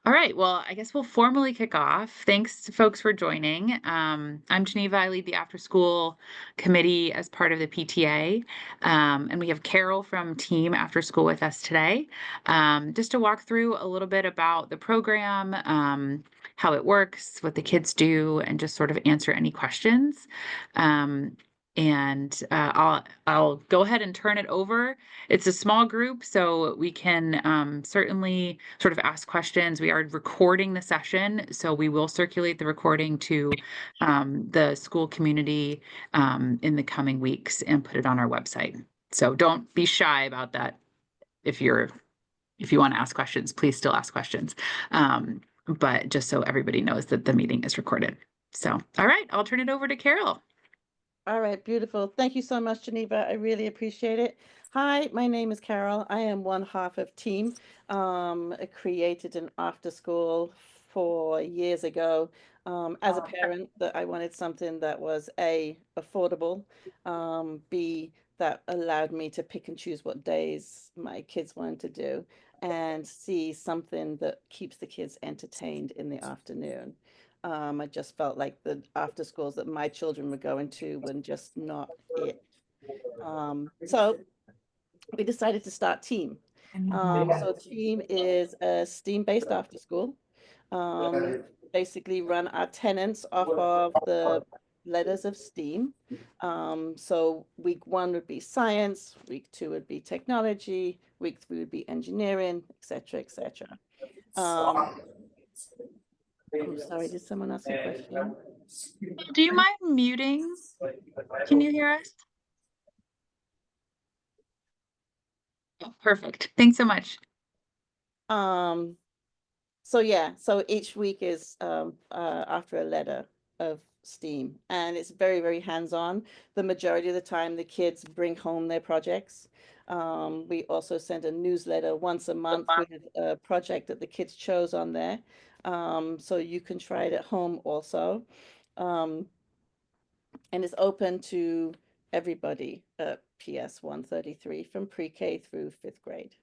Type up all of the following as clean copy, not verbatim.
All right, well, I guess we'll formally kick off. Thanks to folks for joining. I'm Geneva. I lead the after school committee as part of the PTA. And we have Carol from Team After School with us today, just to walk through a little bit about the program, how it works, what the kids do, and just sort of answer any questions. Um, and I'll go ahead and turn it over. It's a small group, so we can certainly sort of ask questions. We are recording the session, so we will circulate the recording to the school community in the coming weeks and put it on our website. So don't be shy about that. If you want to ask questions, please still ask questions. But just so everybody knows that the meeting is recorded. So, all right, I'll turn it over to Carol. All right, beautiful. Thank you so much, Geneva. I really appreciate it. Hi, my name is Carol. I am one half of Team. I created an after school 4 years ago. As a parent, that I wanted something that was A, affordable, B, that allowed me to pick and choose what days my kids wanted to do, and C, something that keeps the kids entertained in the afternoon. I just felt like the after schools that my children were going to were just not it. So we decided to start Team. So Team is a STEAM-based after school. We basically run our tenants off of the letters of STEAM. So week one would be science, week two would be technology, week three would be engineering, et cetera, et cetera. Um, oh, sorry, did someone ask a question? Do you mind muting? Can you hear us? Oh, perfect. Thanks so much. Um, so yeah, so each week is after a letter of STEAM, and it's very, very hands-on. The majority of the time, the kids bring home their projects. We also send a newsletter once a month with a project that the kids chose on there. So you can try it at home also. Um, and it's open to everybody at PS 133 from pre-K through fifth grade.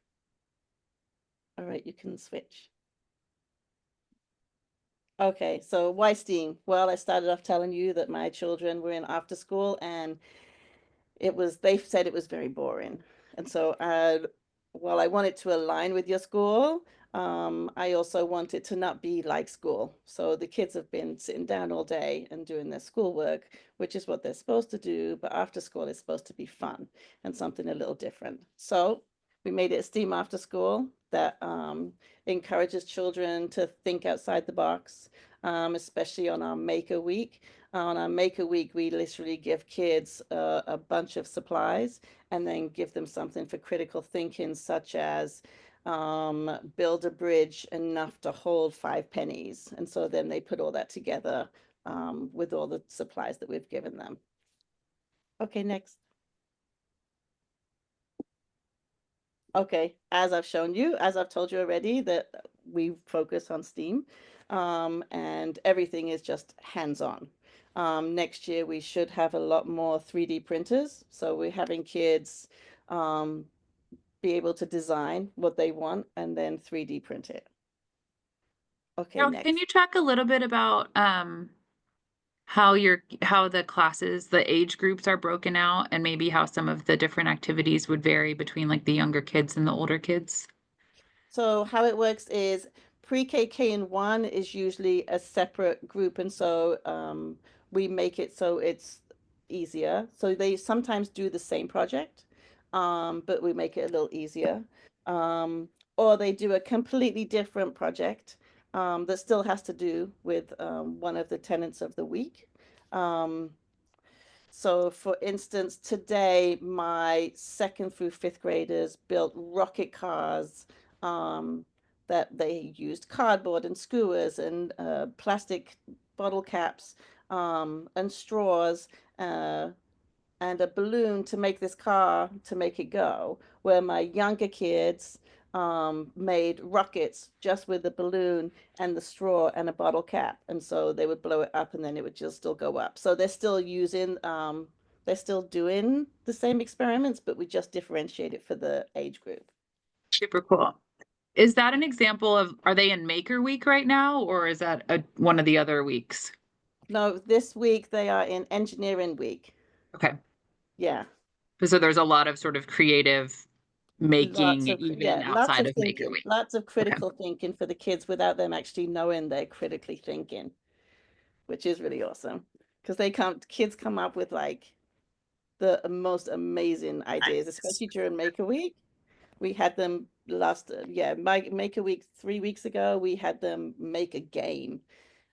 All right, you can switch. Okay, so why STEAM? Well, I started off telling you that my children were in after school and they said it was very boring. And so while I wanted to align with your school, I also wanted to not be like school. So the kids have been sitting down all day and doing their schoolwork, which is what they're supposed to do, but after school is supposed to be fun and something a little different. So we made it a STEAM after school that encourages children to think outside the box, especially on our Maker Week. On our Maker Week, we literally give kids a bunch of supplies and then give them something for critical thinking, such as build a bridge enough to hold 5 pennies. And so then they put all that together with all the supplies that we've given them. Okay, next. Okay, as I've shown you, as I've told you already, that we focus on STEAM, and everything is just hands-on. Next year, we should have a lot more 3D printers. So we're having kids be able to design what they want and then 3D print it. Okay, Now, can next. you talk a little bit about how the classes, the age groups are broken out, and maybe how some of the different activities would vary between like the younger kids and the older kids? So how it works is pre-K, K and one is usually a separate group, and so we make it so it's easier. So they sometimes do the same project, but we make it a little easier. Or they do a completely different project that still has to do with one of the tenets of the week. Um, so, for instance, today my second through fifth graders built rocket cars um, that they used cardboard and skewers and plastic bottle caps and straws uh, and a balloon to make this car to make it go. Where my younger kids made rockets just with the balloon and the straw and a bottle cap. And so they would blow it up and then it would just still go up. So they're still doing the same experiments, but we just differentiate it for the age group. Super cool. Is that an example of, are they in Maker Week right now, or is that one of the other weeks? No, this week they are in Engineering Week. Okay. Yeah. So there's a lot of sort of creative making Yeah, even lots outside of of Maker thinking, Week. lots of Okay. critical thinking for the kids without them actually knowing they're critically thinking, which is really awesome. Because kids come up with like the most amazing ideas, especially during Maker Week. We had them Maker Week 3 weeks ago. We had them make a game,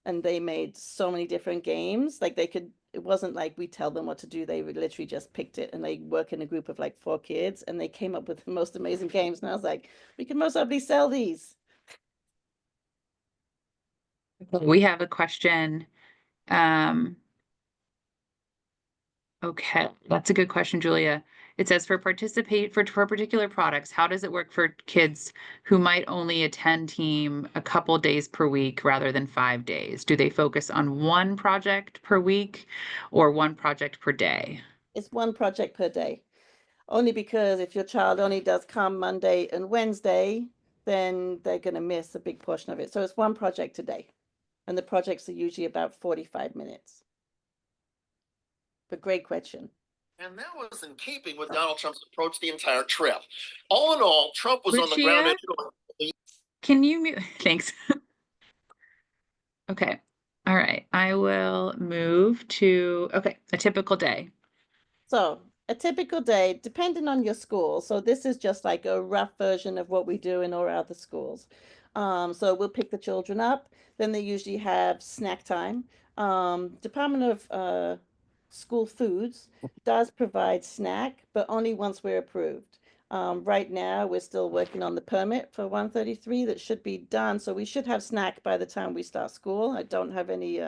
and they made so many different games. Like it wasn't like we tell them what to do. They literally just picked it, and they work in a group of like 4 kids, and they came up with the most amazing games. And I was like, we can most probably sell these. We have a question. Um, okay, that's a good question, Julia. It says for particular products, how does it work for kids who might only attend team a couple days per week rather than 5 days? Do they focus on one project per week or one project per day? It's one project per day. Only because if your child only does come Monday and Wednesday, then they're going to miss a big portion of it. So it's one project a day. And the projects are usually about 45 minutes. But great question. And that was in keeping with Donald Trump's approach the entire trip. All in all, Trump was on the ground. Lucia, can you mute? Thanks. Okay. All right. I will move to, okay, a typical day. So a typical day, depending on your school. So this is just like a rough version of what we do in all our other schools. So we'll pick the children up. Then they usually have snack time. Department of School Foods does provide snack, but only once we're approved. Right now, we're still working on the permit for 133 that should be done. So we should have snack by the time we start school. I don't have any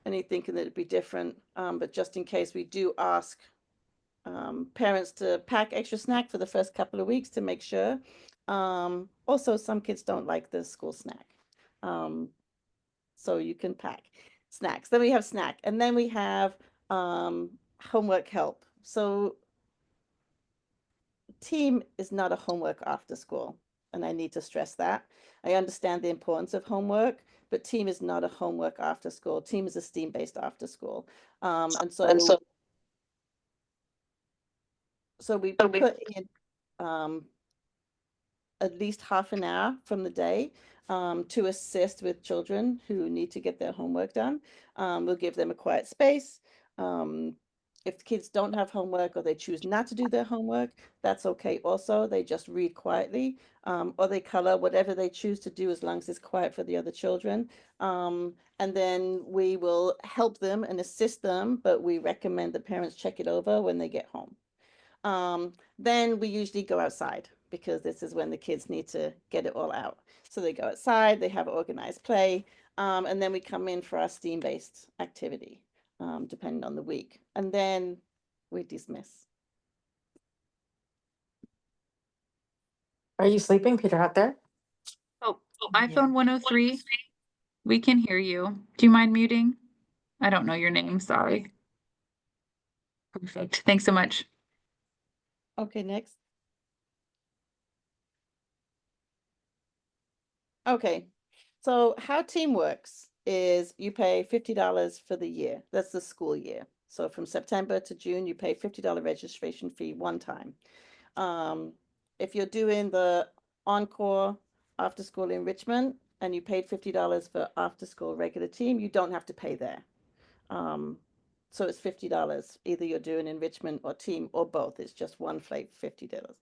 thinking that it'd be different, but just in case we do ask parents to pack extra snack for the first couple of weeks to make sure. Also, some kids don't like the school snack. Um, so you can pack snacks. Then we have snack, and then we have homework help. So team is not a homework after school, and I need to stress that. I understand the importance of homework, but team is not a homework after school. Team is a STEAM based after school. And so we put in um, at least half an hour from the day to assist with children who need to get their homework done. We'll give them a quiet space. If the kids don't have homework or they choose not to do their homework, that's okay also. They just read quietly or they color, whatever they choose to do as long as it's quiet for the other children. And then we will help them and assist them, but we recommend the parents check it over when they get home. Then we usually go outside because this is when the kids need to get it all out. So they go outside, they have organized play, and then we come in for our STEAM-based activity, depending on the week. And then we dismiss. Are you sleeping, Peter, out there? Oh, iPhone 103, we can hear you. Do you mind muting? I don't know your name, sorry. Perfect. Thanks so much. Okay, next. Okay, so how team works is you pay $50 for the year. That's the school year. So from September to June, you pay $50 registration fee one time. If you're doing the encore after school enrichment and you paid $50 for after school regular team, you don't have to pay there. So it's $50. Either you're doing enrichment or team or both. It's just one flight, $50.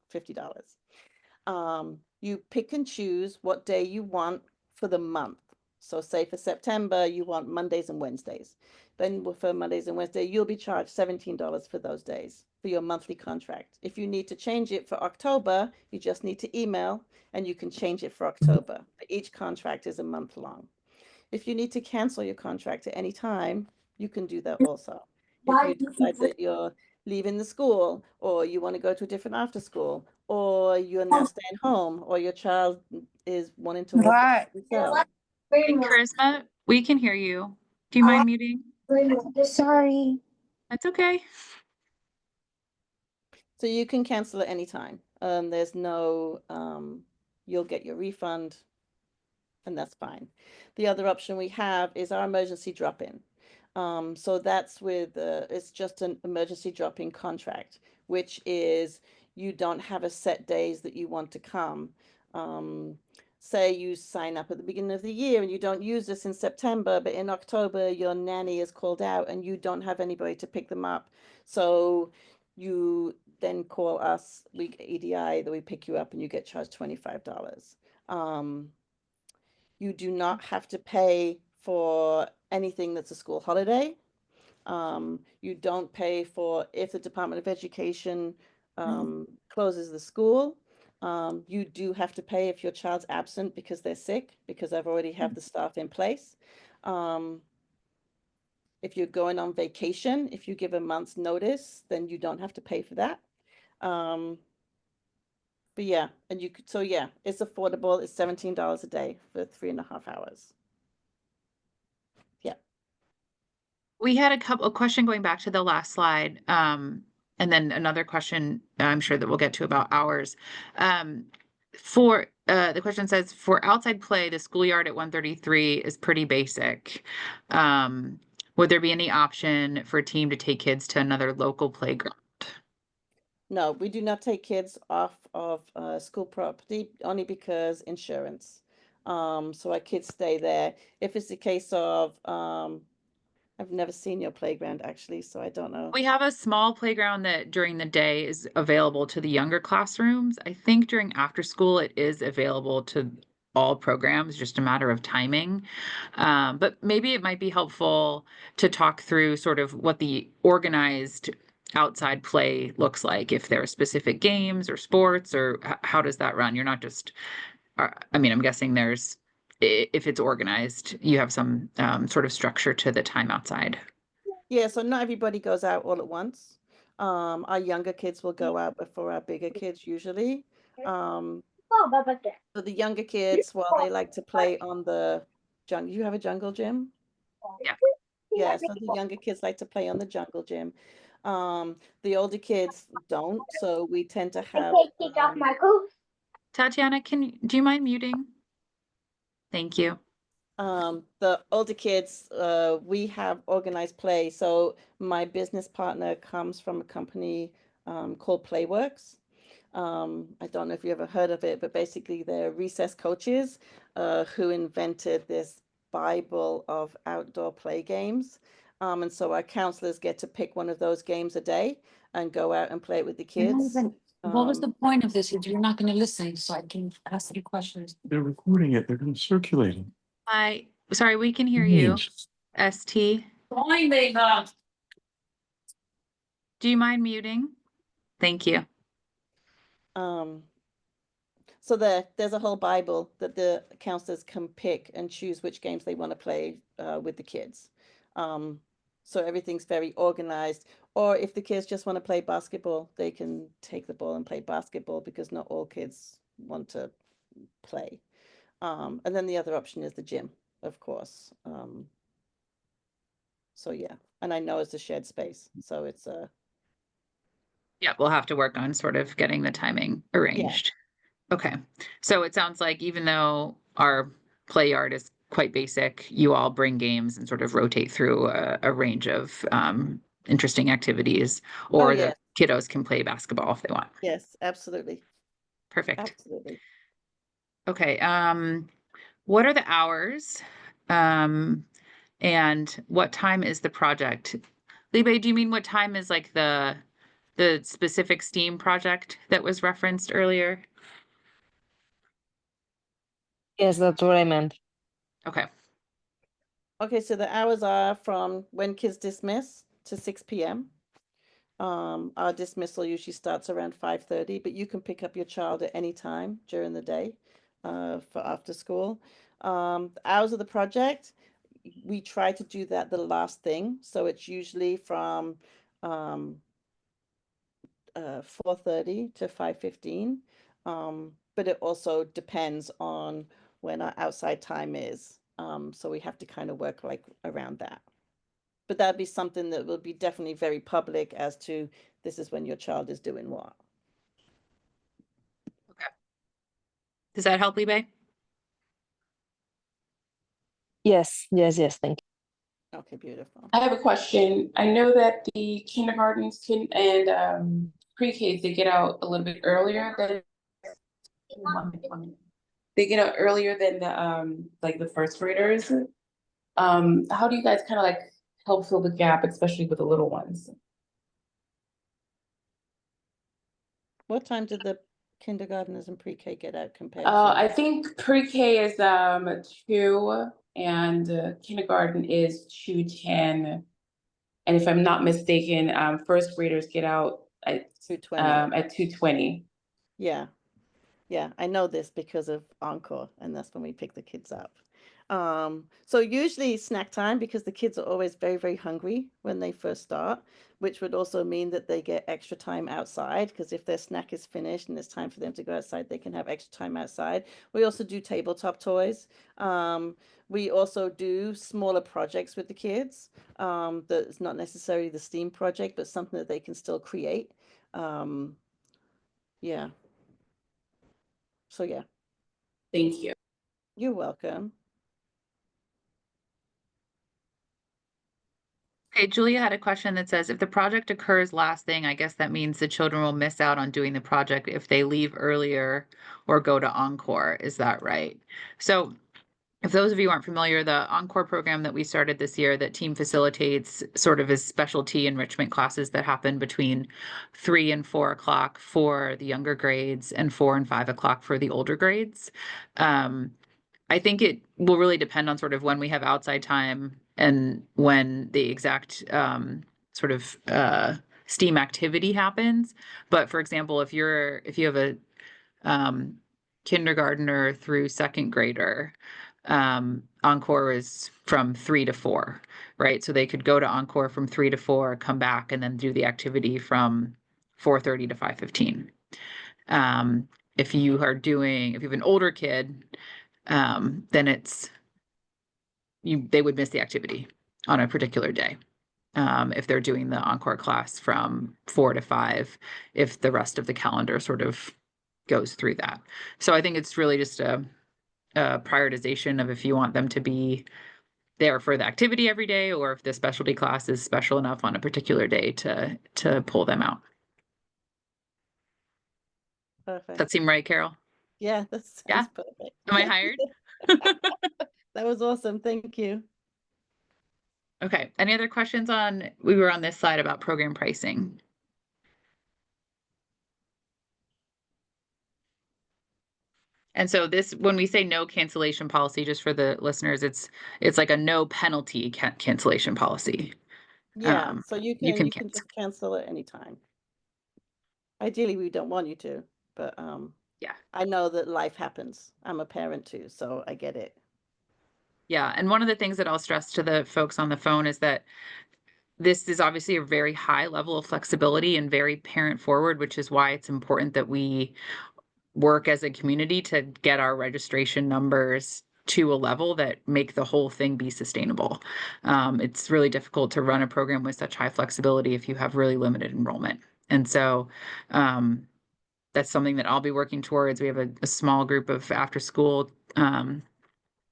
You pick and choose what day you want for the month. So say for September, you want Mondays and Wednesdays. Then for Mondays and Wednesdays, you'll be charged $17 for those days for your monthly contract. If you need to change it for October, you just need to email and you can change it for October. But each contract is a month long. If you need to cancel your contract at any time, you can do that also. If you decide that you're leaving the school or you want to go to a different after school or you're now staying home or your child is wanting to walk What? themselves. Hey, Charisma, we can hear you. Do you mind muting? Sorry. That's okay. So you can cancel at any time. There's no you'll get your refund, and that's fine. The other option we have is our emergency drop-in. So that's with, it's just an emergency drop-in contract, which is you don't have a set days that you want to come. Say you sign up at the beginning of the year and you don't use this in September, but in October your nanny is called out and you don't have anybody to pick them up. So you then call us, we EDI, that we pick you up and you get charged $25. You do not have to pay for anything that's a school holiday. You don't pay for if the Department of Education closes the school. You do have to pay if your child's absent because they're sick, because I've already have the staff in place. If you're going on vacation, if you give a month's notice, then you don't have to pay for that. But yeah, and you could, so yeah, it's affordable. It's $17 a day for 3.5 hours. Yeah. We had a question going back to the last slide, and then another question I'm sure that we'll get to about hours. For the question says, for outside play, the schoolyard at 133 is pretty basic. Would there be any option for a team to take kids to another local playground? No, we do not take kids off of school property only because insurance. So our kids stay there. If it's a case of, I've never seen your playground actually, so I don't know. We have a small playground that during the day is available to the younger classrooms. I think during after school, it is available to all programs, just a matter of timing. But maybe it might be helpful to talk through sort of what the organized outside play looks like, if there are specific games or sports, or how does that run? You're not just, I mean, I'm guessing if it's organized, you have some sort of structure to the time outside. Yeah, so not everybody goes out all at once. Our younger kids will go out before our bigger kids usually. So the younger kids, well, they like to play on the jungle. You have a jungle gym? Yeah. Yeah, so the younger kids like to play on the jungle gym. The older kids don't, so we tend to have Tatiana, do you mind muting? Thank you. the older kids, we have organized play. So my business partner comes from a company called Playworks. I don't know if you ever heard of it, but basically they're recess coaches who invented this Bible of outdoor play games. And so our counselors get to pick one of those games a day and go out and play it with the kids. What was the point of this if you're not gonna listen so I can ask you questions? They're recording it. They're going to circulate it. Sorry, we can hear you. ST, Fine, Ava. do you mind muting? Thank you. So there's a whole Bible that the counselors can pick and choose which games they want to play with the kids. So everything's very organized. Or if the kids just want to play basketball, they can take the ball and play basketball because not all kids want to play. And then the other option is the gym, of course. So yeah, and I know it's a shared space, so it's Yeah, we'll have to work on sort of getting the timing arranged. Okay, so it sounds like even though our play yard is quite basic, you all bring games and sort of rotate through a range of interesting activities, or the yes. kiddos can play basketball if they want. Yes, absolutely. Perfect. Absolutely. Okay, what are the hours? And what time is the project? Libe, do you mean what time is like the specific STEAM project that was referenced earlier? Yes, that's what I meant. Okay. Okay, so the hours are from when kids dismiss to 6 p.m. Our dismissal usually starts around 5:30, but you can pick up your child at any time during the day for after school. The hours of the project, we try to do that the last thing. So it's usually from 4:30 to 5:15. But it also depends on when our outside time is. So we have to kind of work like around that. But that'd be something that will be definitely very public as to this is when your child is doing what. Does that help, Libe? Yes, thank Okay, beautiful. I have a question. I know that the kindergartens and pre-Ks, they get out a little bit earlier than they get out earlier than the like the first graders. How do you guys kind of like help fill the gap, especially with the little ones? What time did the kindergartners and pre-K get out compared I to? think pre-K is 2 and kindergarten is 2:10. And if I'm not mistaken, first graders get out at 2:20. at 2:20. Yeah. Yeah, I know this because of Encore, and that's when we pick the kids up. So usually snack time, because the kids are always very, very hungry when they first start, which would also mean that they get extra time outside, because if their snack is finished and it's time for them to go outside, they can have extra time outside. We also do tabletop toys. We also do smaller projects with the kids. That's not necessarily the STEAM project, but something that they can still create. Yeah. So yeah. Thank you. You're welcome. Okay, Julia had a question that says, if the project occurs last thing, I guess that means the children will miss out on doing the project if they leave earlier or go to Encore. Is that right? So if those of you aren't familiar, the Encore program that we started this year that TEiAM facilitates sort of is specialty enrichment classes that happen between 3 and 4 o'clock for the younger grades and 4 and 5 o'clock for the older grades. I think it will really depend on sort of when we have outside time and when the exact sort of STEAM activity happens. But for example, if you have a kindergartner through second grader, Encore is from 3 to 4, right? So they could go to Encore from 3 to 4, come back, and then do the activity from 4:30 to 5:15. If you have an older kid, then they would miss the activity on a particular day. If they're doing the Encore class from 4 to 5, if the rest of the calendar sort of goes through that. So I think it's really just a prioritization of if you want them to be there for the activity every day, or if the specialty class is special enough on a particular day to pull them out. Perfect. That seem right, Carol? Yeah, that Yeah? sounds perfect. Am I hired? That was awesome. Thank you. Okay. Any other questions we were on this slide about program pricing? And so when we say no cancellation policy, just for the listeners, it's like a no penalty cancellation policy. Yeah, so you You can can just cancel at any time. Ideally, we don't want you to, but yeah. I know that life happens. I'm a parent too, so I get it. Yeah. And one of the things that I'll stress to the folks on the phone is that this is obviously a very high level of flexibility and very parent forward, which is why it's important that we work as a community to get our registration numbers to a level that make the whole thing be sustainable. It's really difficult to run a program with such high flexibility if you have really limited enrollment. And so that's something that I'll be working towards. We have a small group of after school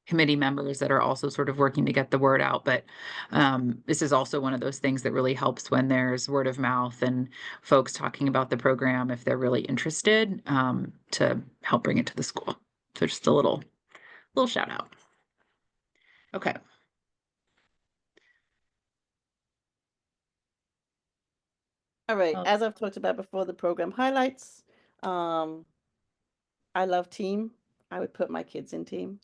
committee members that are also sort of working to get the word out. But this is also one of those things that really helps when there's word of mouth and folks talking about the program if they're really interested, to help bring it to the school. So just a little shout out. Okay. All right, as I've talked about before, the program highlights. I love TEiAM. I would put my kids in TEiAM.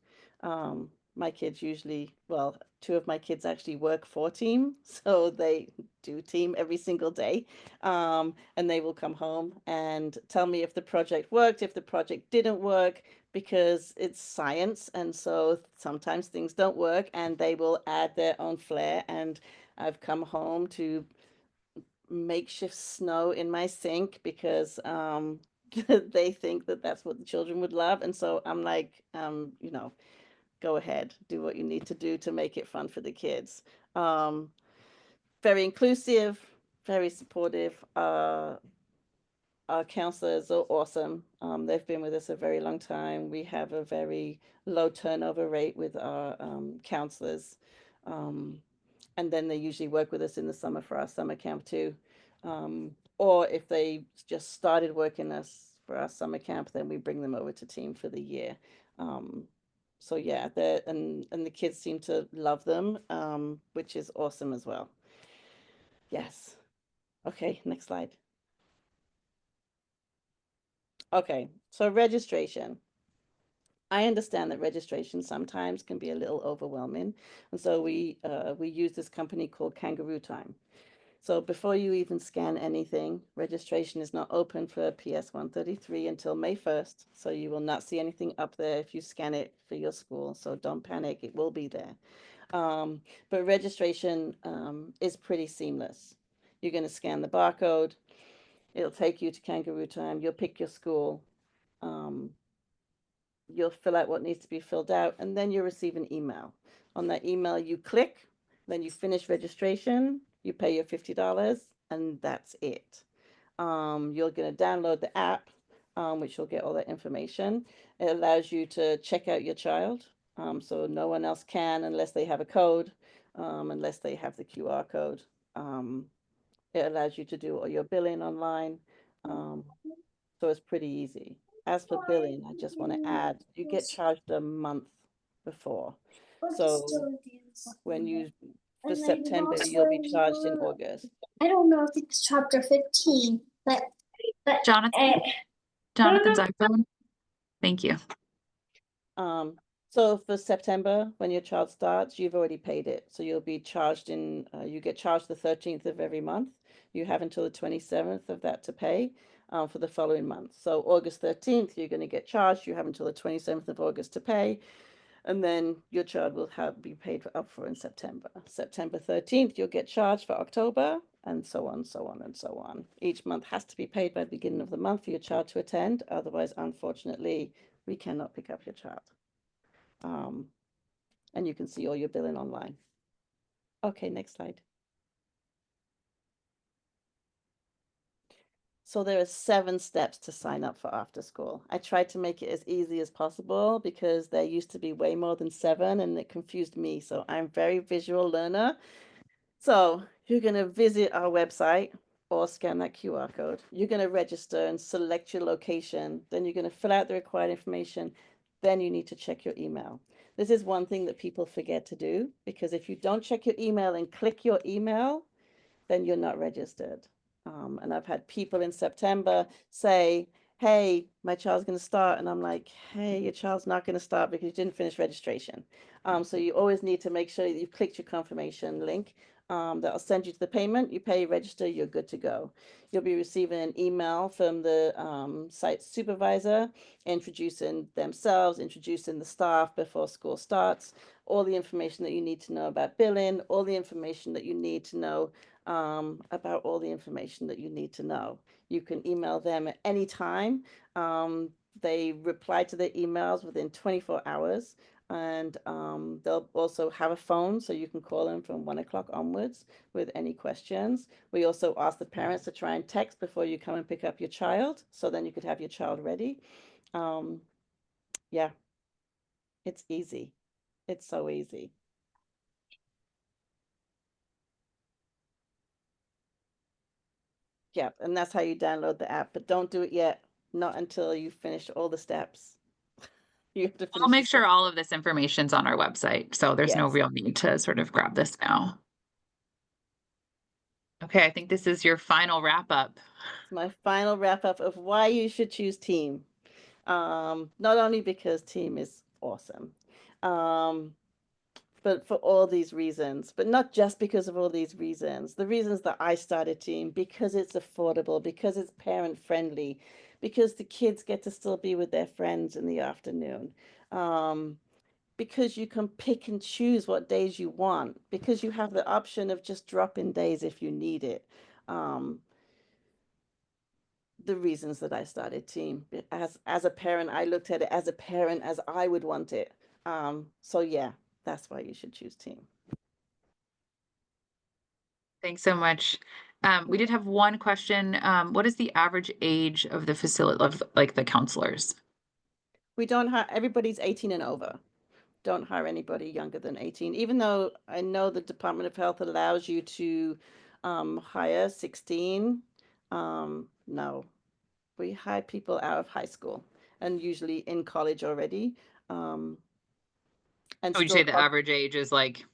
My kids usually, well, 2 of my kids actually work for TEiAM, so they do TEiAM every single day. And they will come home and tell me if the project worked, if the project didn't work, because it's science. And so sometimes things don't work and they will add their own flair. And I've come home to makeshift snow in my sink because they think that that's what the children would love. And so I'm like, go ahead, do what you need to do to make it fun for the kids. Very inclusive, very supportive. Our counselors are awesome. They've been with us a very long time. We have a very low turnover rate with our counselors. And then they usually work with us in the summer for our summer camp too. Or if they just started working us for our summer camp, then we bring them over to team for the year. So yeah, and the kids seem to love them, which is awesome as well. Yes. Okay, next slide. Okay, so registration. I understand that registration sometimes can be a little overwhelming, and so we use this company called Kangaroo Time. So before you even scan anything, registration is not open for PS 133 until May 1st. So you will not see anything up there if you scan it for your school. So don't panic, it will be there. But registration is pretty seamless. You're going to scan the barcode. It'll take you to Kangaroo Time. You'll pick your school. You'll fill out what needs to be filled out, and then you'll receive an email. On that email, you click, then you finish registration, you pay your $50, and that's it. You're going to download the app, which will get all that information. It allows you to check out your child, so no one else can unless they have a code, unless they have the QR code. It allows you to do all your billing online, so it's pretty easy. As for billing, I just want to add, you get charged a month before. So when you, for September, you'll be charged in August. I don't know if it's chapter 15, but Jonathan, Jonathan's iPhone. Thank you. So for September, when your child starts, you've already paid it. So you'll be charged you get charged the 13th of every month. You have until the 27th of that to pay for the following month. So August 13th, you're going to get charged. You have until the 27th of August to pay. And then your child will be paid up for in September. September 13th, you'll get charged for October, and so on, so on, and so on. Each month has to be paid by the beginning of the month for your child to attend. Otherwise, unfortunately, we cannot pick up your child. And you can see all your billing online. Okay, next slide. So there are 7 steps to sign up for after school. I tried to make it as easy as possible because there used to be way more than 7 and it confused me. So I'm a very visual learner. So you're going to visit our website or scan that QR code. You're going to register and select your location. Then you're going to fill out the required information. Then you need to check your email. This is one thing that people forget to do, because if you don't check your email and click your email, then you're not registered. And I've had people in September say, hey, my child's going to start. And I'm like, hey, your child's not going to start because you didn't finish registration. So you always need to make sure that you've clicked your confirmation link. That'll send you to the payment. You pay, register, you're good to go. You'll be receiving an email from the site supervisor introducing themselves, introducing the staff before school starts, all the information that you need to know about billing, all the information that you need to know about all the information that you need to know. You can email them at any time. They reply to their emails within 24 hours. And they'll also have a phone, so you can call them from 1 o'clock onwards with any questions. We also ask the parents to try and text before you come and pick up your child, so then you could have your child ready. Yeah, it's easy. It's so easy. Yeah, and that's how you download the app, but don't do it yet. Not until you finish all the steps. You have to finish. I'll make sure all of this information's on our website, so there's no Yes. real need to sort of grab this now. Okay, I think this is your final wrap up. It's my final wrap up of why you should choose TEiAM. Not only because TEiAM is awesome, but for all these reasons, but not just because of all these reasons. The reasons that I started TEiAM, because it's affordable, because it's parent friendly, because the kids get to still be with their friends in the afternoon, because you can pick and choose what days you want, because you have the option of just dropping days if you need it. The reasons that I started TEiAM. As a parent, I looked at it as a parent as I would want it. So yeah, that's why you should choose TEiAM. Thanks so much. We did have one question. What is the average age of the facility of like the counselors? We don't hire, everybody's 18 and over. Don't hire anybody younger than 18, even though I know the Department of Health allows you to hire 16. No, we hire people out of high school and usually in college already. And Would you still say the average age is like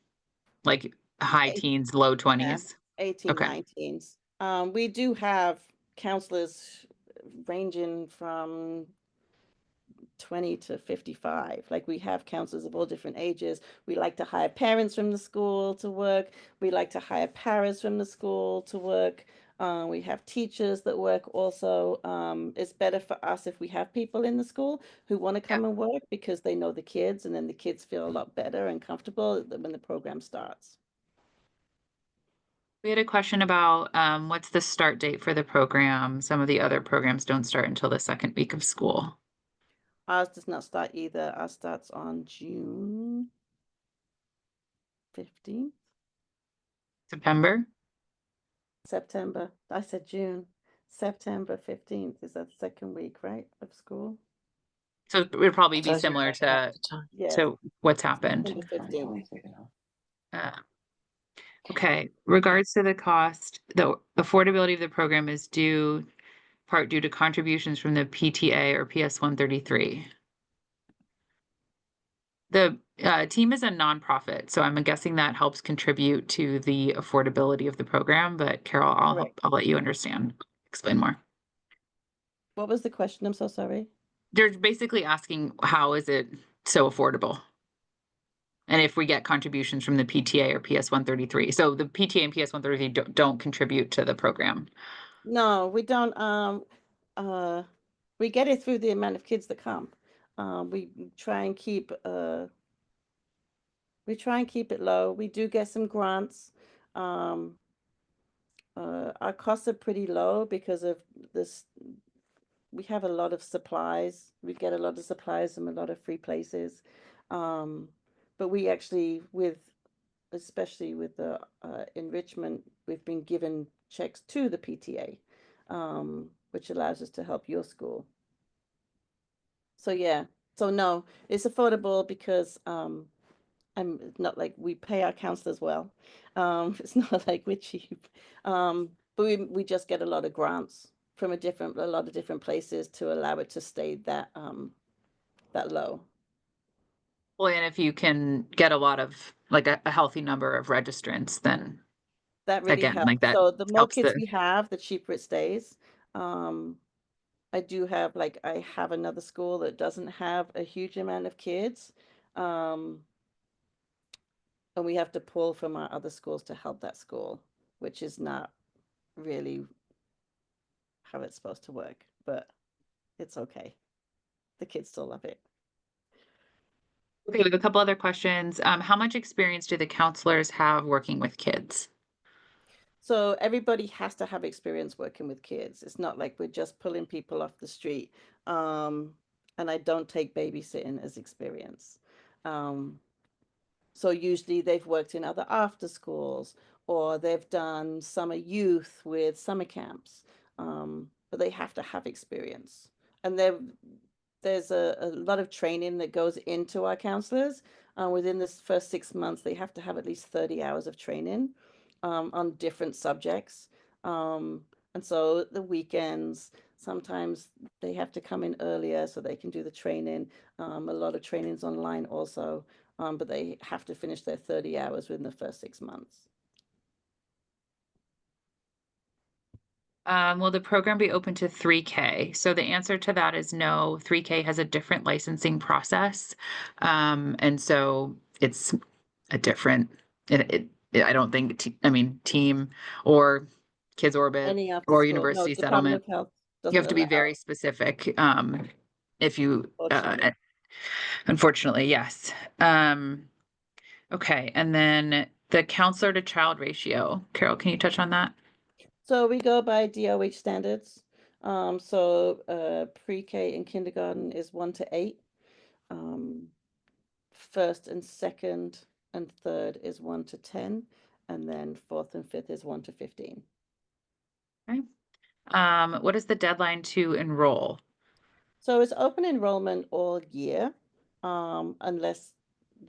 high eight, teens, low yeah, 20s? 18, Okay. 19s. We do have counselors ranging from 20 to 55. Like we have counselors of all different ages. We like to hire parents from the school to work. We like to hire paras from the school to work. We have teachers that work also. It's better for us if we have people in the school who want to Yeah. come and work because they know the kids and then the kids feel a lot better and comfortable when the program starts. We had a question about what's the start date for the program? Some of the other programs don't start until the second week of school. Ours does not start either. Ours starts on June 15th. September? September. I said June. September 15th is that second week, right, of school? So it would probably be So it's similar right at the time. Yes, to what's happened. September 15th. Uh, okay. Regards to the cost, the affordability of the program is due part due to contributions from the PTA or PS 133. The team is a nonprofit, so I'm guessing that helps contribute to the affordability of the program. But Carol, Correct. I'll let you understand, explain more. What was the question? I'm so sorry. They're basically asking how is it so affordable? And if we get contributions from the PTA or PS 133. So the PTA and PS 133 don't contribute to the program. No, we don't. We get it through the amount of kids that come. We try and keep it low. We do get some grants. Um, our costs are pretty low because of this. We have a lot of supplies. We get a lot of supplies from a lot of free places. But we actually, especially with the enrichment, we've been given checks to the PTA, which allows us to help your school. So yeah, so no, it's affordable because I'm not like we pay our counselors well. It's not like we're cheap. But we just get a lot of grants from a lot of different places to allow it to stay that low. Well, and if you can get a lot of like a healthy number of registrants, then That really again, like helps. that So the more helps kids the we have, the cheaper it stays. Um, I do have I have another school that doesn't have a huge amount of kids. Um, and we have to pull from our other schools to help that school, which is not really how it's supposed to work, but it's okay. The kids still love it. Okay, we have a couple other questions. How much experience do the counselors have working with kids? So everybody has to have experience working with kids. It's not like we're just pulling people off the street. And I don't take babysitting as experience. Um, So usually they've worked in other after schools or they've done summer youth with summer camps. But they have to have experience. And there's a lot of training that goes into our counselors. Within this first 6 months, they have to have at least 30 hours of training on different subjects. And so the weekends, sometimes they have to come in earlier so they can do the training. A lot of trainings online also, but they have to finish their 30 hours within the first 6 months. Will the program be open to 3K? So the answer to that is no. 3K has a different licensing process. And so it's a different, I don't think, I mean, team or Kids Orbit Any after or school? No, University Department Settlement, of Health you doesn't have to be allow, very specific. If you, fortunately. unfortunately, yes. Okay. And then the counselor to child ratio. Carol, can you touch on that? So we go by DOH standards. So pre-K and kindergarten is 1 to 8. First and second and third is 1 to 10. And then fourth and fifth is 1 to 15. Okay. What is the deadline to enroll? So it's open enrollment all year, unless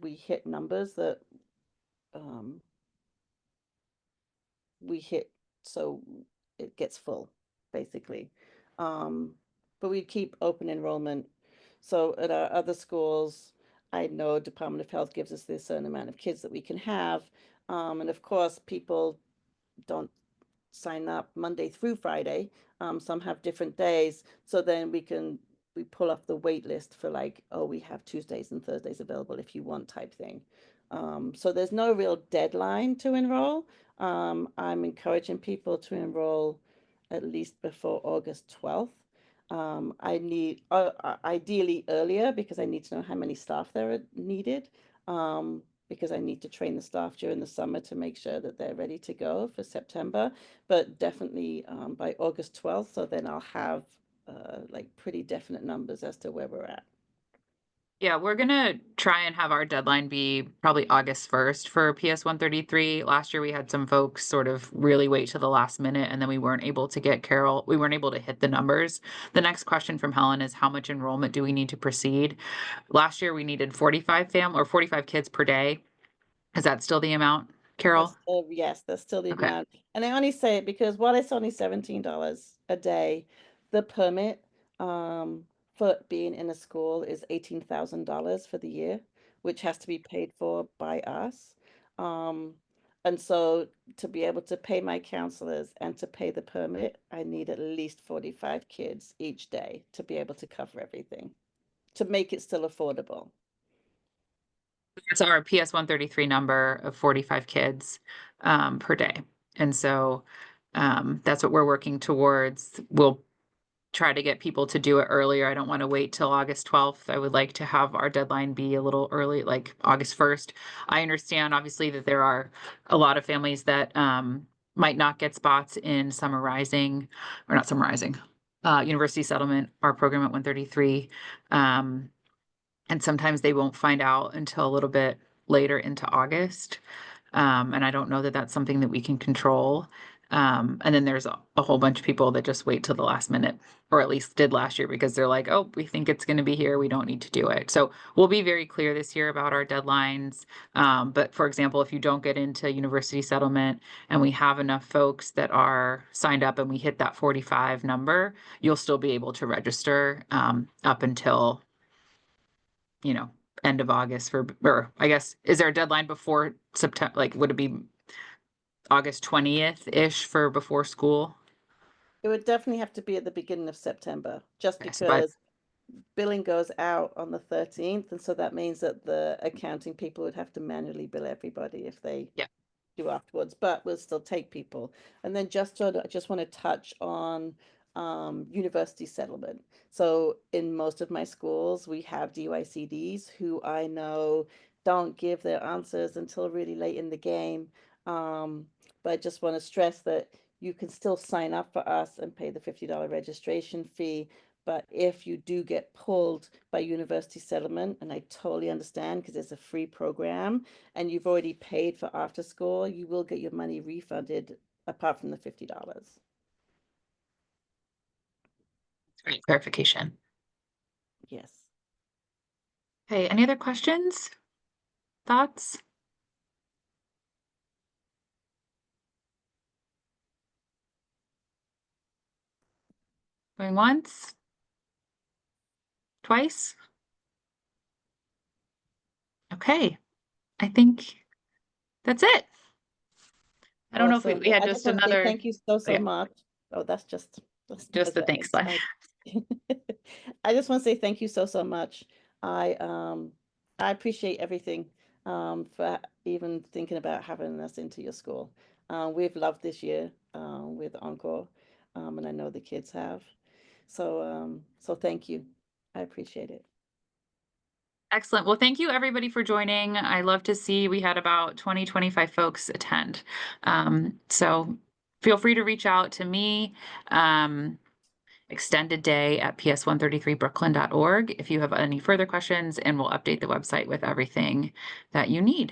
we hit numbers that um, we hit, so it gets full, basically. Um, but we keep open enrollment. So at our other schools, I know Department of Health gives us this certain amount of kids that we can have. And of course, people don't sign up Monday through Friday. Some have different days. So then we pull off the wait list for like, oh, we have Tuesdays and Thursdays available if you want type thing. So there's no real deadline to enroll. I'm encouraging people to enroll at least before August 12th. I need ideally earlier because I need to know how many staff there are needed. Because I need to train the staff during the summer to make sure that they're ready to go for September, but definitely by August 12th. So then I'll have like pretty definite numbers as to where we're at. Yeah, we're gonna try and have our deadline be probably August 1st for PS 133. Last year we had some folks sort of really wait to the last minute and then we weren't able to get we weren't able to hit the numbers. The next question from Helen is how much enrollment do we need to proceed? Last year we needed 45 kids per day. Is that still the amount, Carol? Yes, that's still the Okay. amount. And I only say it because while it's only $17 a day, the permit for being in a school is $18,000 for the year, which has to be paid for by us. Um, and so to be able to pay my counselors and to pay the permit, I need at least 45 kids each day to be able to cover everything, to make it still affordable. It's our PS 133 number of 45 kids per day. And so that's what we're working towards. We'll try to get people to do it earlier. I don't want to wait till August 12th. I would like to have our deadline be a little early, like August 1st. I understand obviously that there are a lot of families that might not get spots in Summer Rising, or not Summer Rising, University Settlement, our program at 133. And sometimes they won't find out until a little bit later into August. And I don't know that that's something that we can control. And then there's a whole bunch of people that just wait till the last minute, or at least did last year because they're like, oh, we think it's going to be here. We don't need to do it. So we'll be very clear this year about our deadlines. But for example, if you don't get into University Settlement and we have enough folks that are signed up and we hit that 45 number, you'll still be able to register up until end of August or I guess, is there a deadline before September? Like, would it be August 20th-ish for before school? It would definitely have to be at the beginning of September, just Okay, so by, because billing goes out on the 13th, and so that means that the accounting people would have to manually bill everybody if they yeah. do afterwards, but we'll still take people. And then I just want to touch on university settlement. So in most of my schools, we have DYCDs who I know don't give their answers until really late in the game. But I just want to stress that you can still sign up for us and pay the $50 registration fee. But if you do get pulled by university settlement, and I totally understand because it's a free program and you've already paid for after school, you will get your money refunded apart from the $50. Great clarification. Yes. Okay, any other questions? Thoughts? Going once? Twice? Okay, I think that's it. I don't know if Awesome. we had I just just want to say another, thank you so, oh, so yeah, much. Oh, that's just the thanks slide. I just want to say thank you so, so much. I I appreciate everything for even thinking about having us into your school. We've loved this year with Encore, and I know the kids have. So thank you. I appreciate it. Excellent. Well, thank you everybody for joining. I love to see we had about 25 folks attend. So feel free to reach out to me. Extended day at ps133brooklyn.org if you have any further questions, and we'll update the website with everything that you need.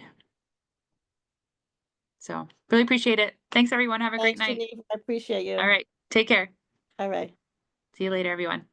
So really appreciate it. Thanks everyone. Have a great Thanks, night. Geneva. I appreciate you. All right. Take care. All right. See you later, everyone.